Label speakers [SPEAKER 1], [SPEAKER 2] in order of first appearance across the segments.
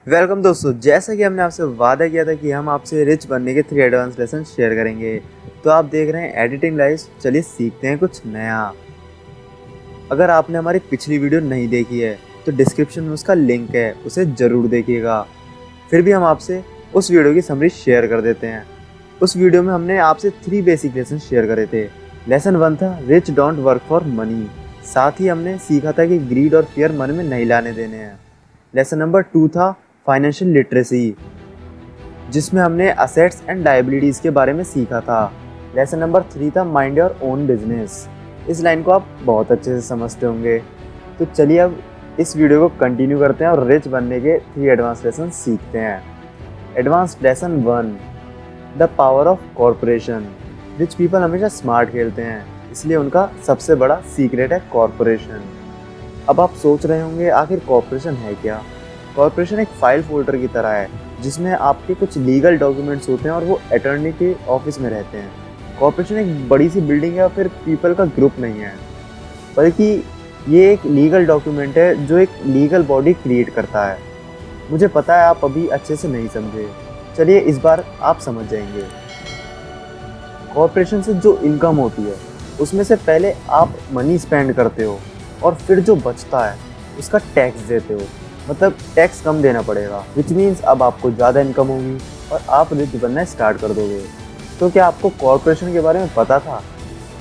[SPEAKER 1] Welcome दोस्तों, जैसा कि हमने आपसे वादा किया था कि हम आपसे रिच बनने के 3 एडवांस लेसन शेयर करेंगे। तो आप देख रहे हैं एडिटिंग लाइव्स, चलिए सीखते हैं कुछ नया। अगर आपने हमारी पिछली वीडियो नहीं देखी है तो डिस्क्रिप्शन में उसका लिंक है, उसे ज़रूर देखिएगा। फिर भी हम आपसे उस वीडियो की समरी शेयर कर देते हैं। उस वीडियो में हमने आपसे 3 बेसिक लेसन शेयर करे थे। लेसन 1 था rich don't work for money. साथ ही हमने सीखा था कि ग्रीड और फियर मन में नहीं लाने देने हैं। लेसन नंबर 2 था फाइनेंशियल लिटरेसी, जिसमें हमने असेट्स एंड लायबिलिटीज़ के बारे में सीखा था। लेसन नंबर 3 था माइंड योर ओन बिजनेस। इस लाइन को आप बहुत अच्छे से समझते होंगे। तो चलिए अब इस वीडियो को कंटिन्यू करते हैं और रिच बनने के 3 एडवांस लेसन सीखते हैं। Advance lesson 1, the power of corporation. Rich people हमेशा स्मार्ट खेलते हैं, इसलिए उनका सबसे बड़ा सीक्रेट है कॉरपोरेशन। अब आप सोच रहे होंगे आखिर कॉरपोरेशन है क्या? कॉरपोरेशन एक फाइल फोल्डर की तरह है जिसमें आपके कुछ लीगल डॉक्यूमेंट्स होते हैं और वो अटॉर्नी के ऑफिस में रहते हैं। कॉरपोरेशन एक बड़ी सी बिल्डिंग या फिर पीपल का ग्रुप नहीं है, बल्कि ये एक लीगल डॉक्यूमेंट है जो एक लीगल बॉडी क्रिएट करता है। मुझे पता है आप अभी अच्छे से नहीं समझे, चलिए इस बार आप समझ जाएंगे। कॉरपोरेशन से जो इनकम होती है उसमें से पहले आप मनी स्पेंड करते हो और फिर जो बचता है उसका टैक्स देते हो। मतलब टैक्स कम देना पड़ेगा, विच मीन्स अब आपको ज़्यादा इनकम होगी और आप रिच बनना स्टार्ट कर दोगे। तो क्या आपको कॉरपोरेशन के बारे में पता था?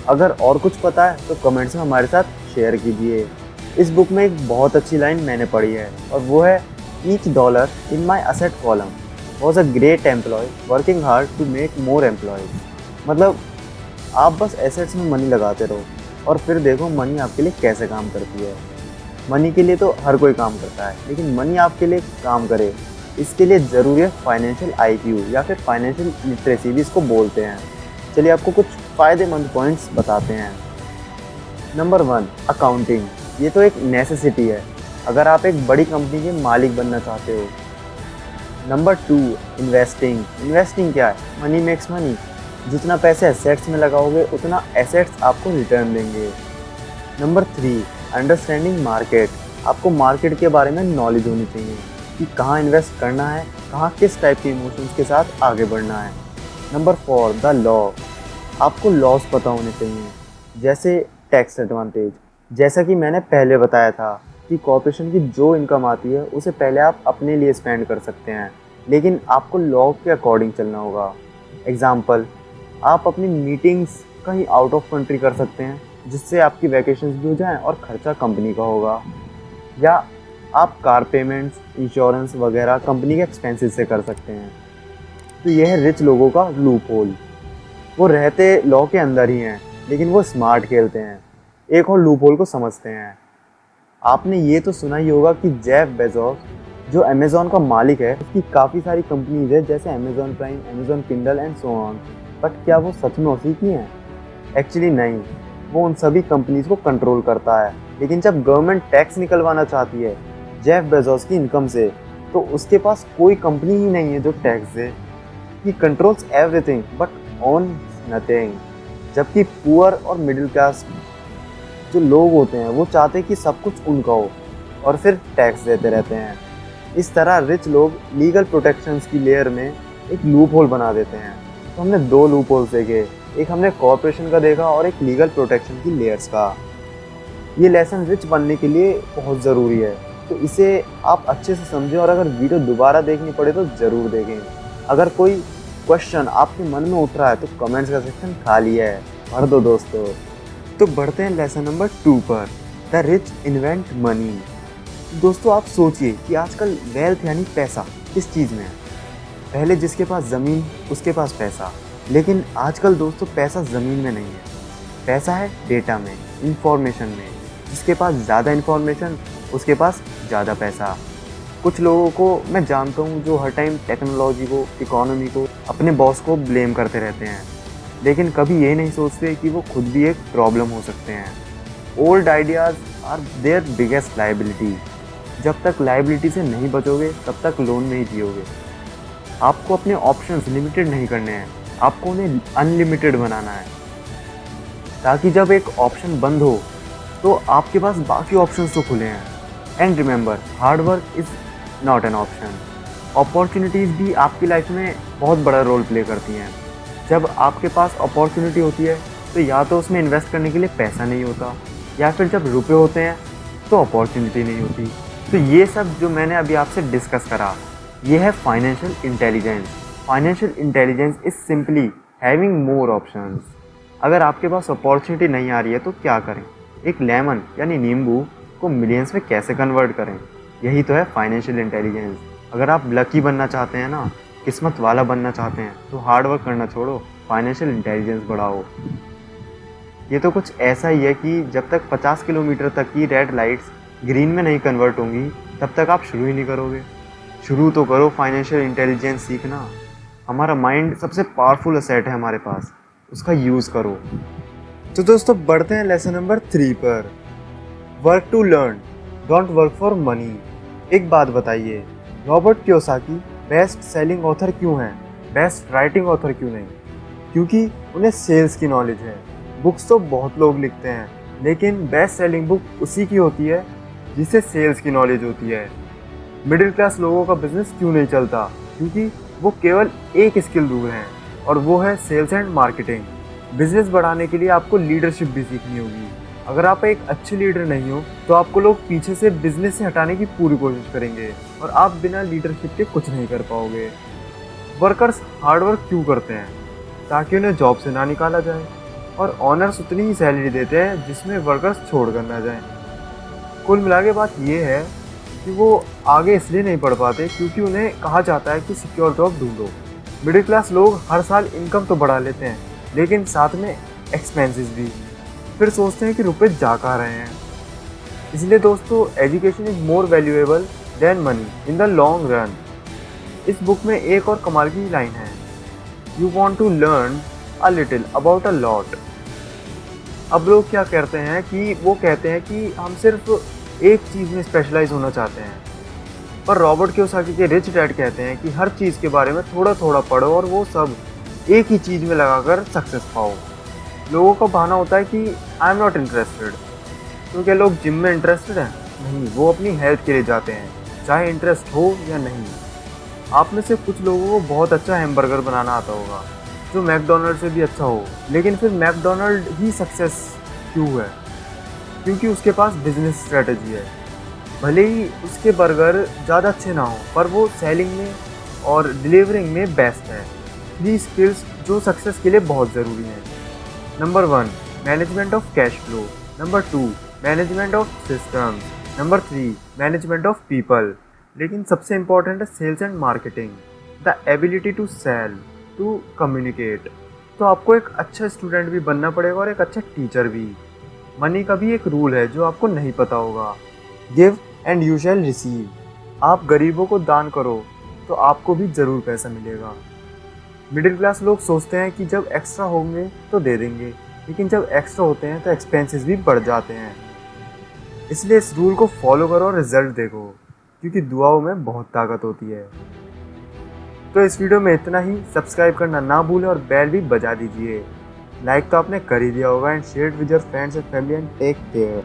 [SPEAKER 1] अगर और कुछ पता है तो कमेंट्स में हमारे साथ शेयर कीजिए। इस बुक में एक बहुत अच्छी लाइन मैंने पढ़ी है और वो है, each dollar in my asset column was a great employee working hard to make more employees. मतलब आप बस एसेट्स में मनी लगाते रहो और फिर देखो मनी आपके लिए कैसे काम करती है। मनी के लिए तो हर कोई काम करता है, लेकिन मनी आपके लिए काम करे इसके लिए ज़रूरी है फाइनेंशियल आईक्यू या फिर फाइनेंशियल लिटरेसी भी इसको बोलते हैं। चलिए आपको कुछ फ़ायदेमंद पॉइंट्स बताते हैं। Number 1, accounting. ये तो एक नेसेसिटी है अगर आप एक बड़ी कंपनी के मालिक बनना चाहते हो। Number 2, investing. इन्वेस्टिंग क्या है? Money makes money. जितना पैसे एसेट्स में लगाओगे उतना एसेट्स आपको रिटर्न देंगे। Number 3, understanding market. आपको मार्केट के बारे में नॉलेज होनी चाहिए कि कहाँ इन्वेस्ट करना है, कहाँ किस टाइप के इमोशंस के साथ आगे बढ़ना है। Number 4, the law. आपको लॉस पता होने चाहिए, जैसे टैक्स एडवांटेज। जैसा कि मैंने पहले बताया था कि कॉर्पोरेशन की जो इनकम आती है उसे पहले आप अपने लिए स्पेंड कर सकते हैं, लेकिन आपको लॉ के अकॉर्डिंग चलना होगा। एग्ज़ाम्पल, आप अपनी मीटिंग्स कहीं आउट ऑफ कंट्री कर सकते हैं जिससे आपकी वैकेशंस भी हो जाएं और खर्चा कंपनी का होगा। या आप कार पेमेंट्स, इंश्योरेंस वगैरह कंपनी के एक्सपेंसेस से कर सकते हैं। तो यह है रिच लोगों का लूप होल। वो रहते लॉ के अंदर ही हैं, लेकिन वो स्मार्ट खेलते हैं, एक और लूप होल को समझते हैं। आपने ये तो सुना ही होगा कि जेफ बेजोस जो अमेज़ॉन का मालिक है उसकी काफ़ी सारी कंपनीज है, जैसे Amazon prime, Amazon Kindle and so on. But क्या वो सच में उसी की हैं? एक्चुअली नहीं, वो उन सभी कंपनीज को कंट्रोल करता है। लेकिन जब गवर्नमेंट टैक्स निकलवाना चाहती है जेफ बेजोस की इनकम से, तो उसके पास कोई कंपनी ही नहीं है जो tax they. He controls everything but own nothing. जबकि पुअर और मिडिल क्लास जो लोग होते हैं वो चाहते हैं कि सब कुछ उनका हो और फिर टैक्स देते रहते हैं। इस तरह रिच लोग लीगल प्रोटेक्शंस की लेयर में एक लूप होल बना देते हैं। तो हमने 2 लूप होल्स देखे, एक हमने कॉर्पोरेशन का देखा और एक लीगल प्रोटेक्शन की लेयर्स का। ये लेसन रिच बनने के लिए बहुत ज़रूरी है, तो इसे आप अच्छे से समझें और अगर वीडियो दोबारा देखनी पड़े तो ज़रूर देखें। अगर कोई क्वेश्चन आपके मन में उठ रहा है तो कमेंट्स का सेक्शन खाली है, भर दो दोस्तों। तो बढ़ते हैं लेसन नंबर 2 पर, द रिच इन्वेंट मनी। दोस्तों आप सोचिए कि आजकल वेल्थ यानी पैसा किस चीज़ में है? पहले जिसके पास ज़मीन उसके पास पैसा, लेकिन आजकल दोस्तों पैसा ज़मीन में नहीं है, पैसा है डेटा में, इंफॉर्मेशन में। जिसके पास ज़्यादा इंफॉर्मेशन उसके पास ज़्यादा पैसा। कुछ लोगों को मैं जानता हूँ जो हर टाइम टेक्नोलॉजी को, इकोनॉमी को, अपने बॉस को ब्लेम करते रहते हैं, लेकिन कभी ये नहीं सोचते कि वो खुद भी एक प्रॉब्लम हो सकते हैं। Old ideas are their biggest liability. जब तक लाइबिलिटी से नहीं बचोगे तब तक लोन नहीं जियोगे। आपको अपने ऑप्शंस लिमिटेड नहीं करने हैं, आपको उन्हें अनलिमिटेड बनाना है, ताकि जब एक ऑप्शन बंद हो तो आपके पास बाकी ऑप्शंस तो खुले हैं। And remember, hard work is not an option. Opportunities भी आपकी लाइफ में बहुत बड़ा रोल प्ले करती हैं। जब आपके पास अपॉर्चुनिटी होती है तो या तो उसमें इन्वेस्ट करने के लिए पैसा नहीं होता, या फिर जब रुपए होते हैं तो अपॉर्चुनिटी नहीं होती। तो ये सब जो मैंने अभी आपसे डिस्कस करा, ये है financial intelligence. Financial intelligence is simply having more options. अगर आपके पास अपॉर्चुनिटी नहीं आ रही है तो क्या करें? एक लेमन यानी नींबू को मिलियंस में कैसे कन्वर्ट करें? यही तो है फाइनेंशियल इंटेलिजेंस। अगर आप लकी बनना चाहते हैं ना, किस्मत वाला बनना चाहते हैं, तो हार्ड वर्क करना छोड़ो, फाइनेंशियल इंटेलिजेंस बढ़ाओ। ये तो कुछ ऐसा ही है कि जब तक 50 किलोमीटर तक की रेड लाइट्स ग्रीन में नहीं कन्वर्ट होंगी तब तक आप शुरू ही नहीं करोगे। शुरू तो करो फाइनेंशियल इंटेलिजेंस सीखना। हमारा माइंड सबसे पावरफुल असेट है हमारे पास, उसका यूज़ करो। तो दोस्तों बढ़ते हैं लेसन नंबर 3 पर। Work to learn, don't work for money. एक बात बताइए, Robert Kiyosaki best selling author क्यों हैं, बेस्ट राइटिंग ऑथर क्यों नहीं? क्योंकि उन्हें सेल्स की नॉलेज है। बुक्स तो बहुत लोग लिखते हैं, लेकिन बेस्ट सेलिंग बुक उसी की होती है जिसे सेल्स की नॉलेज होती है। मिडिल क्लास लोगों का बिजनेस क्यों नहीं चलता? क्योंकि वो केवल एक स्किल दूर हैं, और वो है सेल्स एंड मार्केटिंग। बिजनेस बढ़ाने के लिए आपको लीडरशिप भी सीखनी होगी। अगर आप एक अच्छे लीडर नहीं हो तो आपको लोग पीछे से बिजनेस से हटाने की पूरी कोशिश करेंगे, और आप बिना लीडरशिप के कुछ नहीं कर पाओगे। वर्कर्स हार्डवर्क क्यों करते हैं? ताकि उन्हें जॉब से ना निकाला जाए, और ऑनर्स उतनी ही सैलरी देते हैं जिसमें वर्कर्स छोड़ कर ना जाएं। कुल मिला के बात ये है कि वो आगे इसलिए नहीं पढ़ पाते क्योंकि उन्हें कहा जाता है कि सिक्योर जॉब ढूंढो। मिडिल क्लास लोग हर साल इनकम तो बढ़ा लेते हैं, लेकिन साथ में एक्सपेंसेस भी। फिर सोचते हैं कि रुपए जा कहाँ रहे हैं। इसलिए दोस्तों, education is more valuable than money in the long run. इस बुक में एक और कमाल की लाइन है, you want to learn a little about a lot. अब लोग क्या करते हैं कि वो कहते हैं कि हम सिर्फ एक चीज़ में स्पेशलाइज होना चाहते हैं, पर रॉबर्ट कियोसाकी के रिच डैड कहते हैं कि हर चीज़ के बारे में थोड़ा थोड़ा पढ़ो और वो सब एक ही चीज़ में लगाकर सक्सेस पाओ। लोगों का बहाना होता है कि आई एम नॉट इंटरेस्टेड। तो क्या लोग जिम में इंटरेस्टेड हैं? नहीं, वो अपनी हेल्थ के लिए जाते हैं, चाहे इंटरेस्ट हो या नहीं। आप में से कुछ लोगों को बहुत अच्छा हैमबर्गर बनाना आता होगा, जो मैकडोनल्ड से भी अच्छा हो, लेकिन फिर मैकडोनल्ड ही सक्सेस क्यों है? क्योंकि उसके पास बिजनेस स्ट्रेटजी है। भले ही उसके बर्गर ज़्यादा अच्छे ना हो, पर वो सेलिंग में और डिलीवरिंग में बेस्ट है। 3 स्किल्स जो सक्सेस के लिए बहुत ज़रूरी हैं। Number 1, management of cash flow. Number 2, management of systems. Number 3, management of people. लेकिन सबसे इम्पॉर्टेंट है sales and marketing, the ability to sell, to communicate. तो आपको एक अच्छा स्टूडेंट भी बनना पड़ेगा और एक अच्छा टीचर भी। मनी का भी एक रूल है जो आपको नहीं पता होगा, give and you shall receive. आप गरीबों को दान करो तो आपको भी ज़रूर पैसा मिलेगा। मिडिल क्लास लोग सोचते हैं कि जब एक्स्ट्रा होंगे तो दे देंगे, लेकिन जब एक्स्ट्रा होते हैं तो एक्सपेंसेस भी बढ़ जाते हैं। इसलिए इस रूल को फॉलो करो और रिजल्ट देखो, क्योंकि दुआओं में बहुत ताकत होती है। तो इस वीडियो में इतना ही। सब्सक्राइब करना ना भूलें और बेल भी बजा दीजिए। लाइक तो आपने कर ही दिया होगा, and share with your friends and family, and take care.